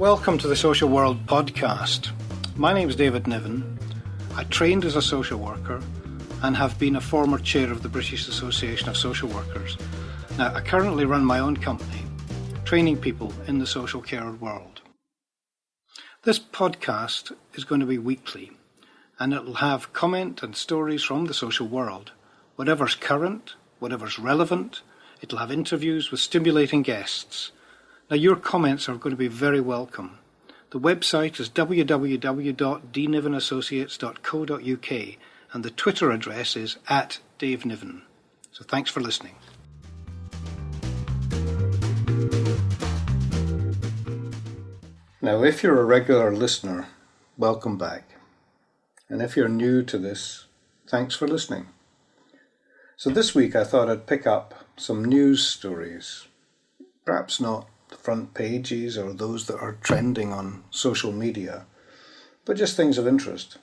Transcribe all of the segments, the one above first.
Welcome to the Social World podcast. My name is David Niven. I trained as a social worker and have been a former chair of the British Association of Social Workers. Now, I currently run my own company, training people in the social care world. This podcast is going to be weekly, and it'll have comment and stories from the social world. Whatever's current, whatever's relevant, it'll have interviews with stimulating guests. Now, your comments are going to be very welcome. The website is www.dnivenassociates.co.uk and the Twitter address is @DaveNiven. So thanks for listening. Now, if you're a regular listener, welcome back. And if you're new to this, thanks for listening. So this week I thought I'd pick up some news stories, perhaps not the front pages or those that are trending on social media, but just things of interest.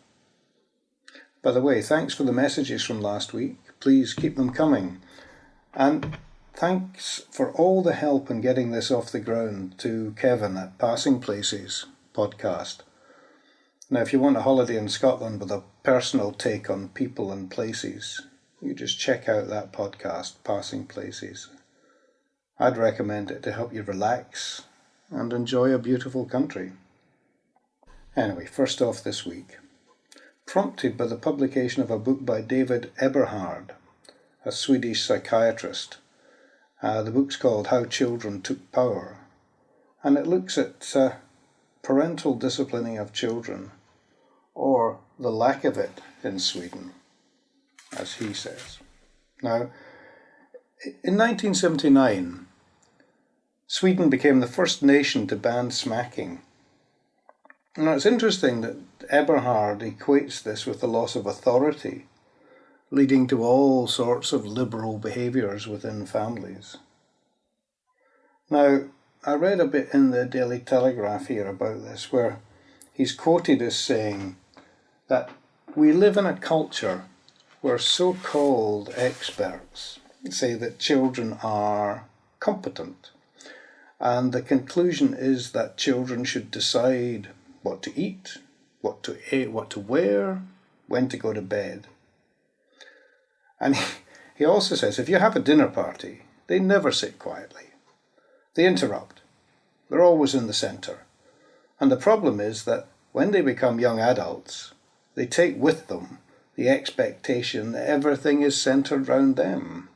By the way, thanks for the messages from last week. Please keep them coming. And thanks for all the help in getting this off the ground to Kevin at Passing Places podcast. Now, if you want a holiday in Scotland with a personal take on people and places, you just check out that podcast, Passing Places. I'd recommend it to help you relax and enjoy a beautiful country. Anyway, first off this week, prompted by the publication of a book by David Eberhard, a Swedish psychiatrist. The book's called How Children Took Power, and it looks at parental disciplining of children, or the lack of it in Sweden, as he says. Now, in 1979, Sweden became the first nation to ban smacking. Now, it's interesting that Eberhard equates this with the loss of authority, leading to all sorts of liberal behaviours within families. Now, I read a bit in the Daily Telegraph here about this, where he's quoted as saying that we live in a culture where so-called experts say that children are competent, and the conclusion is that children should decide what to eat, what to eat, what to wear, when to go to bed. And he also says if you have a dinner party, they never sit quietly. They interrupt. They're always in the centre. And the problem is that when they become young adults, they take with them the expectation that everything is centred round them.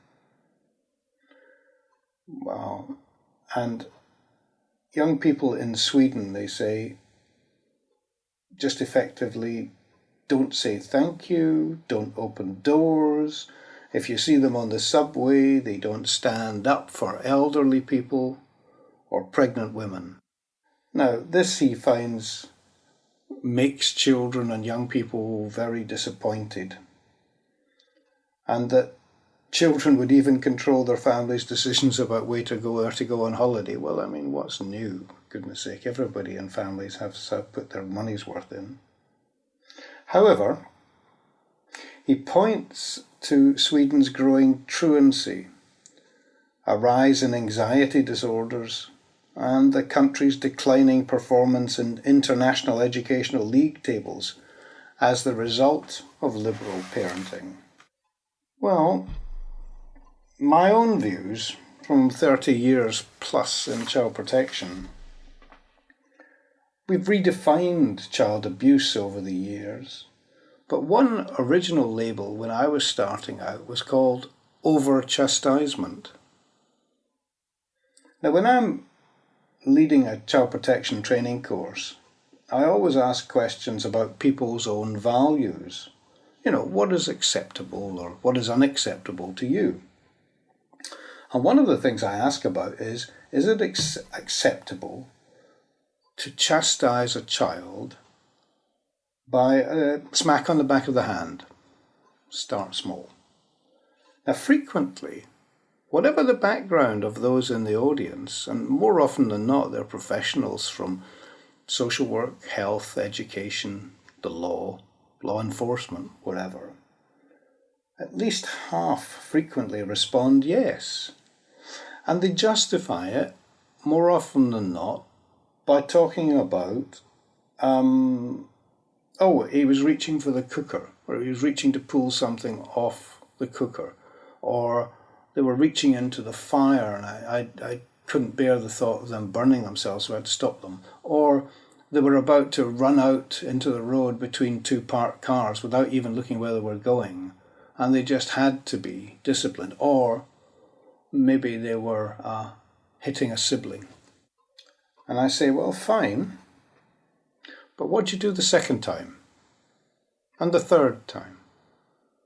Wow. And young people in Sweden, they say, just effectively don't say thank you, don't open doors. If you see them on the subway, they don't stand up for elderly people or pregnant women. Now, this he finds makes children and young people very disappointed, and that children would even control their families' decisions about where to go or to go on holiday. Well, I mean, what's new? Goodness sake, everybody in families have put their money's worth in. However, he points to Sweden's growing truancy, a rise in anxiety disorders, and the country's declining performance in international educational league tables as the result of liberal parenting. Well, my own views from 30 years plus in child protection, we've redefined child abuse over the years, but one original label when I was starting out was called over-chastisement. Now, when I'm leading a child protection training course, I always ask questions about people's own values. You know, what is acceptable or what is unacceptable to you? And one of the things I ask about is it acceptable to chastise a child by a smack on the back of the hand? Start small. Now, frequently, whatever the background of those in the audience, and more often than not, they're professionals from social work, health, education, the law enforcement, whatever, at least half frequently respond yes. And they justify it, more often than not, by talking about, he was reaching for the cooker, or he was reaching to pull something off the cooker, or they were reaching into the fire and I couldn't bear the thought of them burning themselves, so I had to stop them. Or they were about to run out into the road between two parked cars without even looking where they were going, and they just had to be disciplined. Or maybe they were hitting a sibling. And I say, well, fine, but what'd you do the second time? And the third time?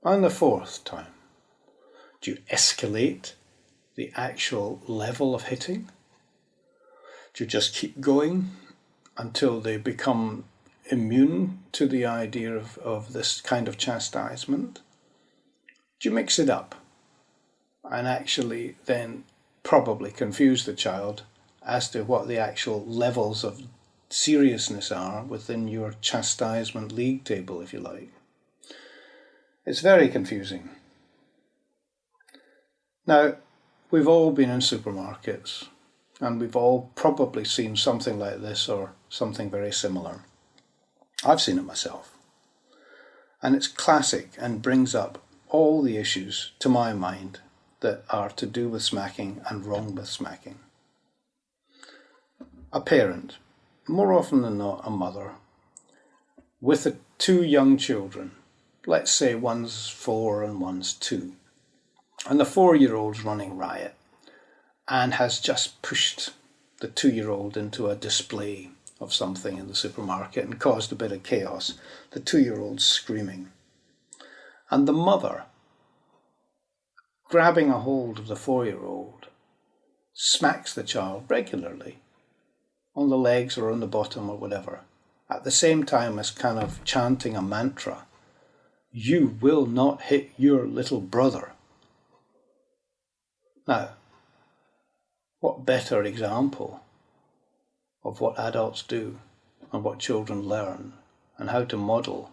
And the fourth time? Do you escalate the actual level of hitting? Do you just keep going until they become immune to the idea of this kind of chastisement? Do you mix it up and actually then probably confuse the child as to what the actual levels of seriousness are within your chastisement league table, if you like? It's very confusing. Now, we've all been in supermarkets and we've all probably seen something like this or something very similar. I've seen it myself. And it's classic and brings up all the issues, to my mind, that are to do with smacking and wrong with smacking. A parent, more often than not a mother, with two young children, let's say one's 4 and one's 2, and the 4-year-old's running riot and has just pushed the 2-year-old into a display of something in the supermarket and caused a bit of chaos. The 2-year-old's screaming. And the mother, grabbing a hold of the 4-year-old, smacks the child regularly on the legs or on the bottom or whatever, at the same time as kind of chanting a mantra. You will not hit your little brother. Now, what better example of what adults do and what children learn and how to model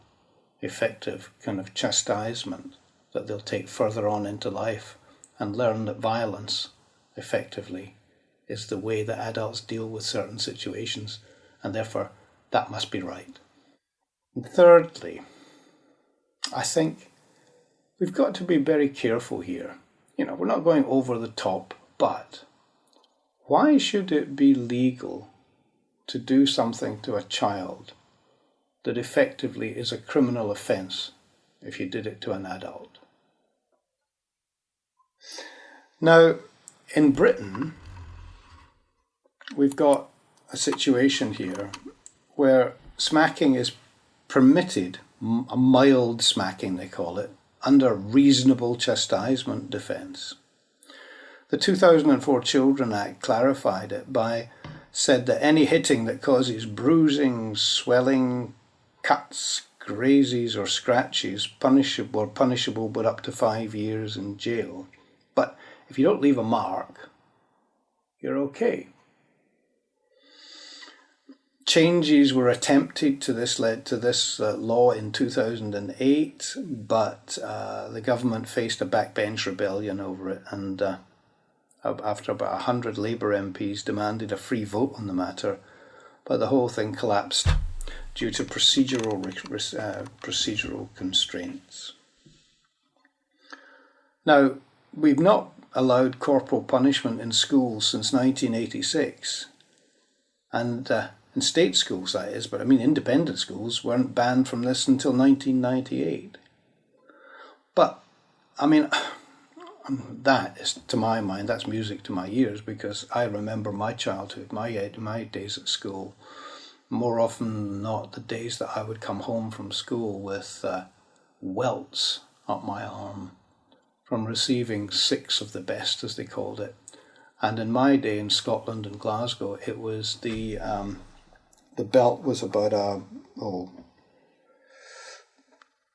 effective kind of chastisement that they'll take further on into life and learn that violence effectively is the way that adults deal with certain situations, and therefore that must be right. And thirdly, I think we've got to be very careful here. We're not going over the top, but why should it be legal to do something to a child that effectively is a criminal offence if you did it to an adult? Now, in Britain, we've got a situation here where smacking is permitted, a mild smacking they call it, under reasonable chastisement defence. The 2004 Children Act clarified it said that any hitting that causes bruising, swelling, cuts, grazes or scratches punishable but up to 5 years in jail. But if you don't leave a mark, you're okay. Changes were attempted to this, led to this law in 2008, but the government faced a backbench rebellion over it, and after about 100 Labour MPs demanded a free vote on the matter, but the whole thing collapsed due to procedural constraints. Now, we've not allowed corporal punishment in schools since 1986, and in state schools that is, but independent schools weren't banned from this until 1998. But, that is, to my mind, that's music to my ears, because I remember my childhood, my days at school, more often than not the days that I would come home from school with welts up my arm from receiving 6 of the best, as they called it. And in my day in Scotland and Glasgow, it was the belt was about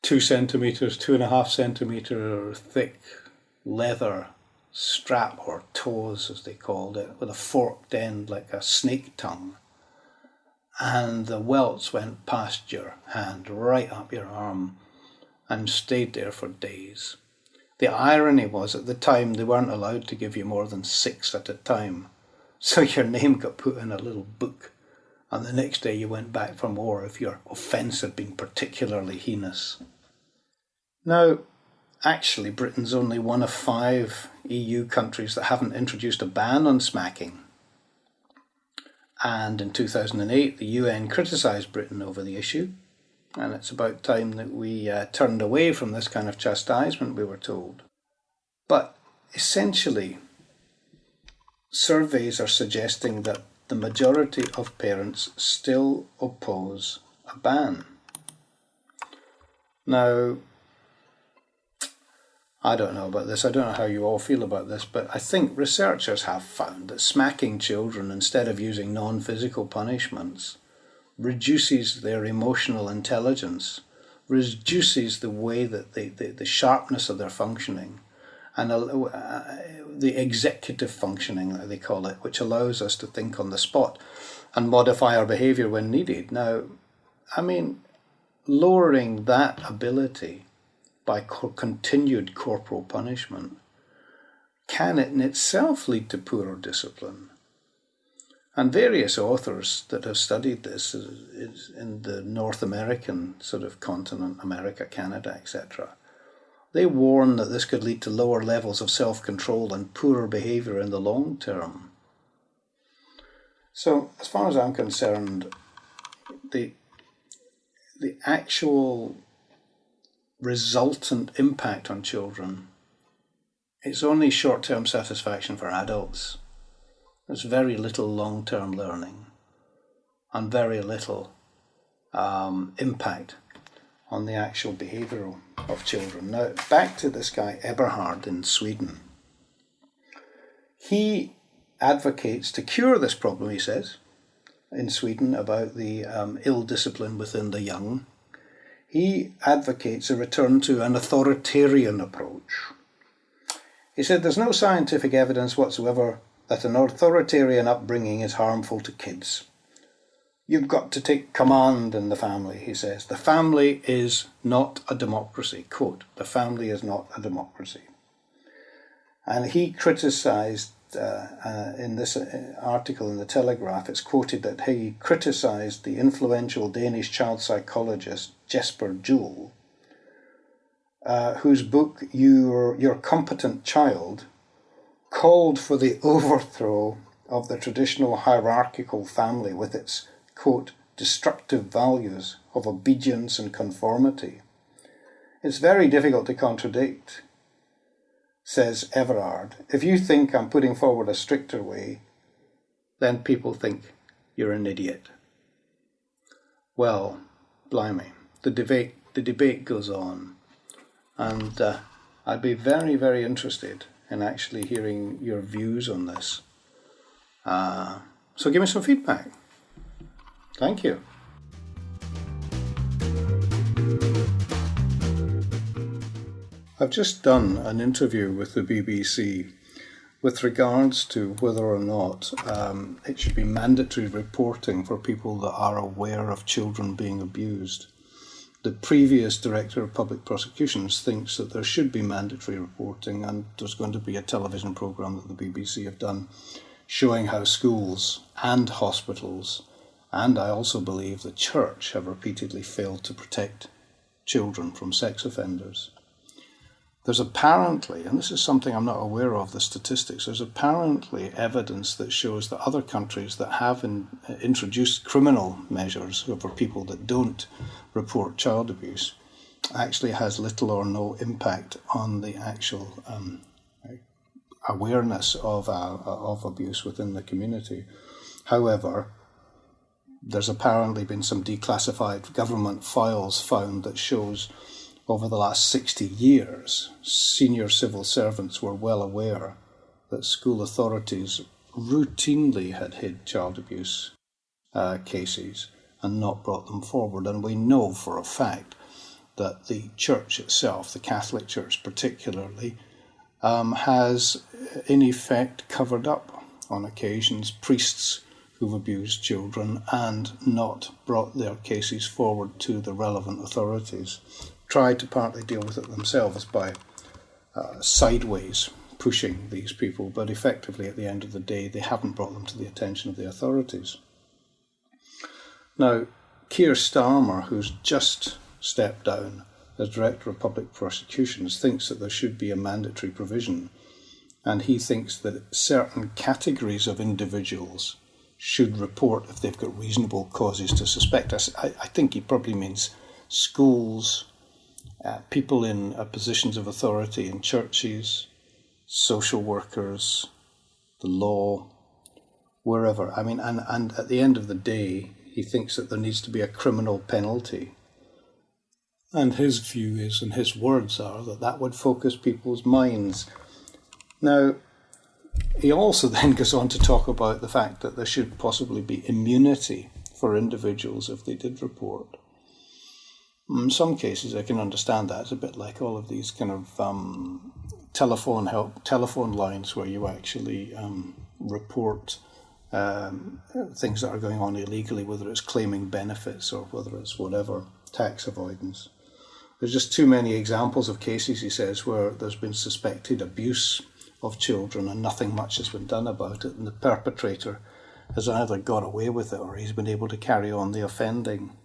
2 centimetres, 2.5 centimetre thick leather strap, or toes as they called it, with a forked end like a snake tongue. And the welts went past your hand, right up your arm, and stayed there for days. The irony was, at the time, they weren't allowed to give you more than 6 at a time. So your name got put in a little book and the next day you went back for more if your offence had been particularly heinous. Now, actually, Britain's only one of 5 EU countries that haven't introduced a ban on smacking. And in 2008, the UN criticised Britain over the issue, and it's about time that we turned away from this kind of chastisement, we were told. But essentially, surveys are suggesting that the majority of parents still oppose a ban. Now, I don't know about this, I don't know how you all feel about this, but I think researchers have found that smacking children instead of using non-physical punishments reduces their emotional intelligence, reduces the way that the sharpness of their functioning, and the executive functioning, that they call it, which allows us to think on the spot and modify our behaviour when needed. Now, I mean, lowering that ability by continued corporal punishment can in itself lead to poorer discipline. And various authors that have studied this in the North American sort of continent, America, Canada, etc., they warn that this could lead to lower levels of self-control and poorer behaviour in the long term. So, as far as I'm concerned, the actual resultant impact on children, it's only short-term satisfaction for adults. There's very little long-term learning and very little impact on the actual behaviour of children. Now, back to this guy Eberhard in Sweden. He advocates to cure this problem, he says, in Sweden about the ill discipline within the young. He advocates a return to an authoritarian approach. He said there's no scientific evidence whatsoever that an authoritarian upbringing is harmful to kids. You've got to take command in the family, he says. The family is not a democracy. Quote, the family is not a democracy. And he criticised, in this article in the Telegraph, it's quoted that he criticised the influential Danish child psychologist Jesper Juul, whose book, Your Competent Child, called for the overthrow of the traditional hierarchical family with its, quote, destructive values of obedience and conformity. It's very difficult to contradict, says Everard. If you think I'm putting forward a stricter way, then people think you're an idiot. Well, blimey, the debate goes on, and I'd be very, very interested in actually hearing your views on this. So give me some feedback. Thank you. I've just done an interview with the BBC with regards to whether or not it should be mandatory reporting for people that are aware of children being abused. The previous Director of Public Prosecutions thinks that there should be mandatory reporting, and there's going to be a television programme that the BBC have done showing how schools and hospitals, and I also believe the church, have repeatedly failed to protect children from sex offenders. There's apparently, and this is something I'm not aware of, the statistics, there's apparently evidence that shows that other countries that have introduced criminal measures over people that don't report child abuse actually has little or no impact on the actual awareness of abuse within the community. However, there's apparently been some declassified government files found that shows over the last 60 years, senior civil servants were well aware that school authorities routinely had hid child abuse cases and not brought them forward. And we know for a fact that the church itself, the Catholic Church particularly, has in effect covered up on occasions priests who've abused children and not brought their cases forward to the relevant authorities. Tried to partly deal with it themselves by sideways pushing these people, but effectively at the end of the day they haven't brought them to the attention of the authorities. Now, Keir Starmer, who's just stepped down as Director of Public Prosecutions, thinks that there should be a mandatory provision, and he thinks that certain categories of individuals should report if they've got reasonable causes to suspect. I think he probably means schools, people in positions of authority in churches, social workers, the law, wherever. I mean, and at the end of the day, he thinks that there needs to be a criminal penalty. And his view is, and his words are, that that would focus people's minds. Now, he also then goes on to talk about the fact that there should possibly be immunity for individuals if they did report. In some cases, I can understand that. It's a bit like all of these kind of telephone lines where you actually report things that are going on illegally, whether it's claiming benefits or whether it's whatever, tax avoidance. There's just too many examples of cases, he says, where there's been suspected abuse of children and nothing much has been done about it, and the perpetrator has either got away with it or he's been able to carry on the offending.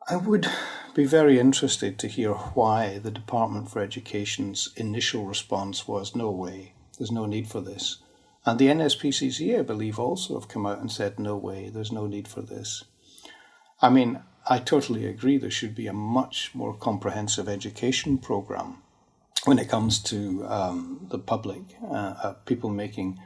I would be very interested to hear why the Department for Education's initial response was no way, there's no need for this. And the NSPCC, I believe, also have come out and said no way, there's no need for this. I mean, I totally agree there should be a much more comprehensive education programme when it comes to the public, people making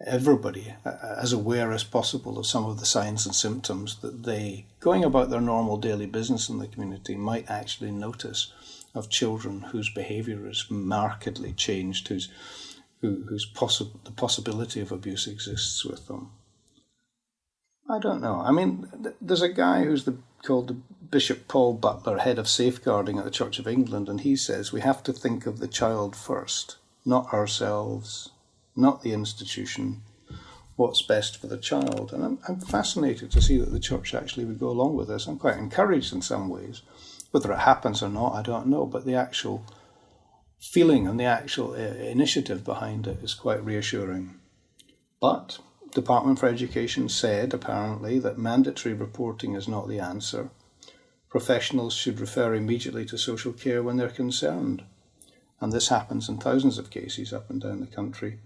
everybody as aware as possible of some of the signs and symptoms that they, going about their normal daily business in the community, might actually notice of children whose behaviour is markedly changed, the possibility of abuse exists with them. I don't know. I mean, there's a guy who's called Bishop Paul Butler, head of safeguarding at the Church of England, and he says we have to think of the child first, not ourselves, not the institution, what's best for the child. And I'm fascinated to see that the Church actually would go along with this. I'm quite encouraged in some ways. Whether it happens or not, I don't know, but the actual feeling and the actual initiative behind it is quite reassuring. But Department for Education said, apparently, that mandatory reporting is not the answer. Professionals should refer immediately to social care when they're concerned. And this happens in thousands of cases up and down the country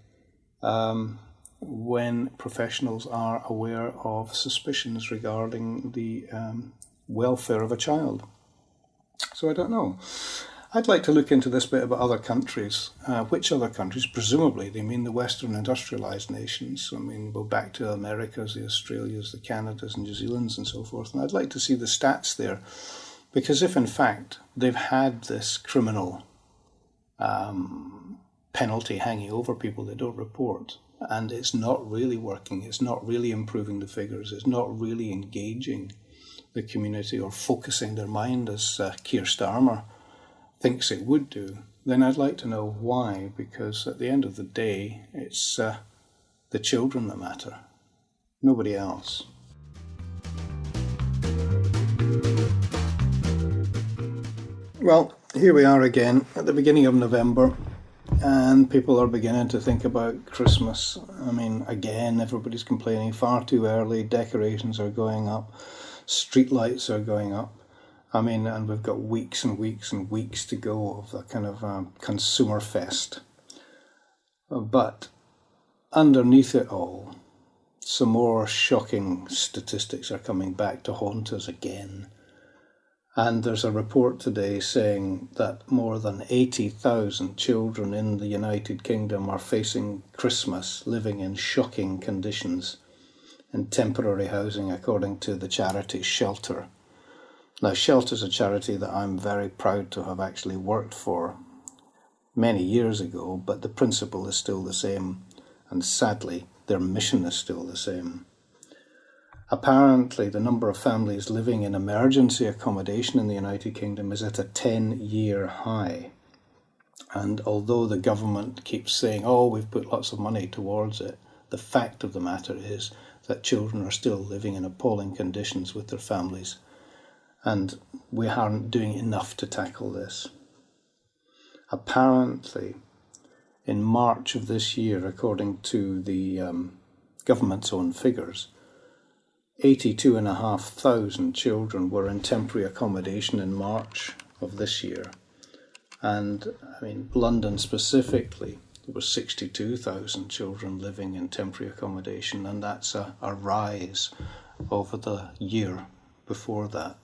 when professionals are aware of suspicions regarding the welfare of a child. So I don't know. I'd like to look into this bit about other countries. Which other countries? Presumably, they mean the Western industrialised nations. I mean, go back to Americas, the Australias, the Canadas and New Zealands and so forth. And I'd like to see the stats there. Because if, in fact, they've had this criminal penalty hanging over people they don't report, and it's not really working, it's not really improving the figures, it's not really engaging the community or focusing their mind as Keir Starmer thinks it would do, then I'd like to know why, because at the end of the day, it's the children that matter, nobody else. Well, here we are again at the beginning of November, and people are beginning to think about Christmas. I mean, again, everybody's complaining far too early, decorations are going up, street lights are going up. I mean, and we've got weeks and weeks and weeks to go of the kind of consumer fest. But underneath it all, some more shocking statistics are coming back to haunt us again. And there's a report today saying that more than 80,000 children in the United Kingdom are facing Christmas living in shocking conditions in temporary housing, according to the charity Shelter. Now, Shelter's a charity that I'm very proud to have actually worked for many years ago, but the principle is still the same, and sadly, their mission is still the same. Apparently, the number of families living in emergency accommodation in the United Kingdom is at a 10-year high. And although the government keeps saying, oh, we've put lots of money towards it, the fact of the matter is that children are still living in appalling conditions with their families. And we aren't doing enough to tackle this. Apparently, in March of this year, according to the government's own figures, 82,500 children were in temporary accommodation in March of this year. And London specifically, there were 62,000 children living in temporary accommodation, and that's a rise over the year before that.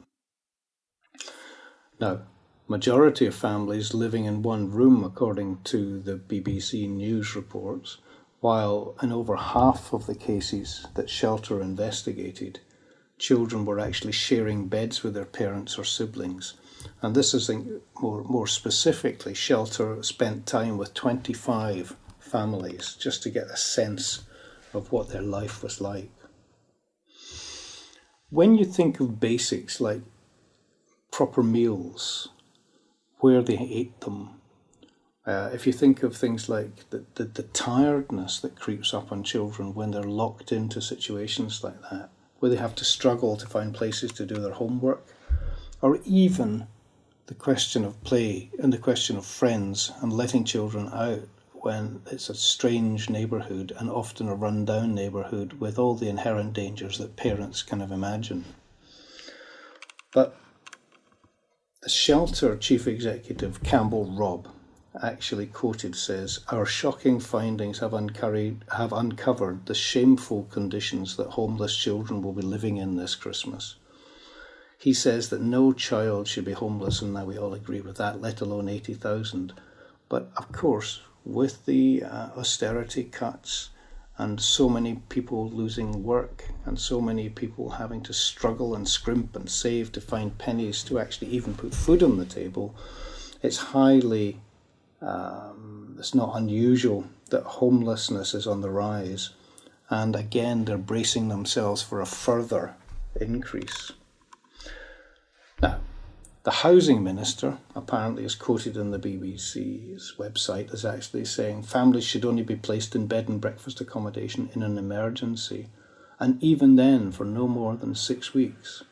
Now, majority of families living in one room, according to the BBC News reports, while in over half of the cases that Shelter investigated, children were actually sharing beds with their parents or siblings. And this is more specifically, Shelter spent time with 25 families just to get a sense of what their life was like. When you think of basics like proper meals, where they ate them, if you think of things like the tiredness that creeps up on children when they're locked into situations like that, where they have to struggle to find places to do their homework, or even the question of play and the question of friends and letting children out when it's a strange neighbourhood and often a run-down neighbourhood with all the inherent dangers that parents kind of imagine. But the Shelter Chief Executive, Campbell Robb, actually quoted says, "Our shocking findings have uncovered the shameful conditions that homeless children will be living in this Christmas." He says that no child should be homeless, and now we all agree with that, let alone 80,000. But of course, with the austerity cuts and so many people losing work and so many people having to struggle and scrimp and save to find pennies to actually even put food on the table, it's it's not unusual that homelessness is on the rise. And again, they're bracing themselves for a further increase. Now, the housing minister apparently is quoted in the BBC's website as actually saying families should only be placed in bed and breakfast accommodation in an emergency, and even then for no more than 6 weeks.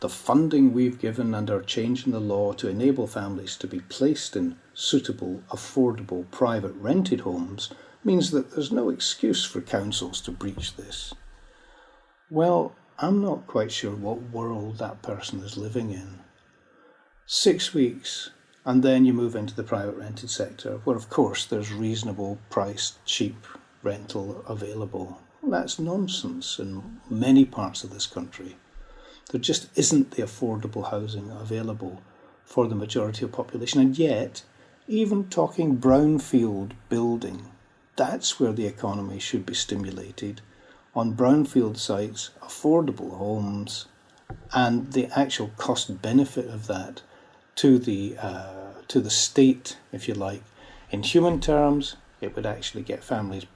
The funding we've given and our change in the law to enable families to be placed in suitable, affordable, private rented homes means that there's no excuse for councils to breach this. Well, I'm not quite sure what world that person is living in. 6 weeks, and then you move into the private rented sector, where of course there's reasonable priced, cheap rental available. Well, that's nonsense in many parts of this country. There just isn't the affordable housing available for the majority of the population. And yet, even talking brownfield building, that's where the economy should be stimulated. On brownfield sites, affordable homes, and the actual cost benefit of that to the state, if you like. In human terms, it would actually get families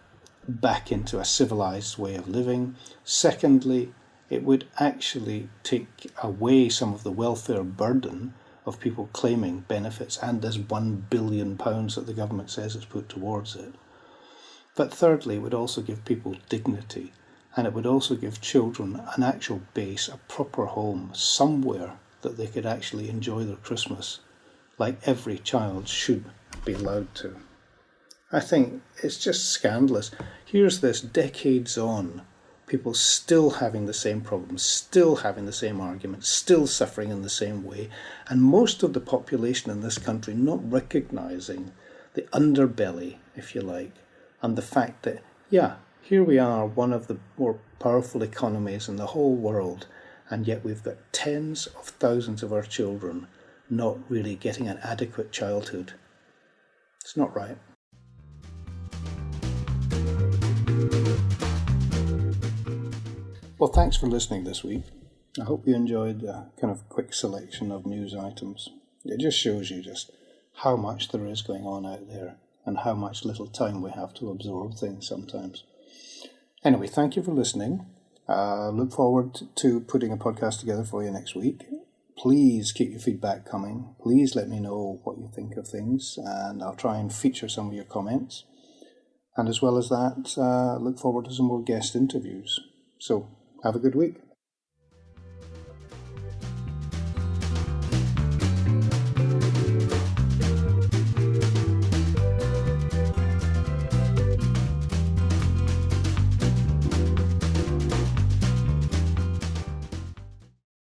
back into a civilized way of living. Secondly, it would actually take away some of the welfare burden of people claiming benefits and this £1 billion that the government says is put towards it. But thirdly, it would also give people dignity, and it would also give children an actual base, a proper home, somewhere that they could actually enjoy their Christmas like every child should be allowed to. I think it's just scandalous. Here's this, decades on, people still having the same problems, still having the same arguments, still suffering in the same way, and most of the population in this country not recognising the underbelly, if you like, and the fact that, here we are, one of the more powerful economies in the whole world, and yet we've got tens of thousands of our children not really getting an adequate childhood. It's not right. Well, thanks for listening this week. I hope you enjoyed the kind of quick selection of news items. It just shows you just how much there is going on out there and how much little time we have to absorb things sometimes. Anyway, thank you for listening. Look forward to putting a podcast together for you next week. Please keep your feedback coming. Please let me know what you think of things, and I'll try and feature some of your comments. And as well as that, look forward to some more guest interviews. So, have a good week.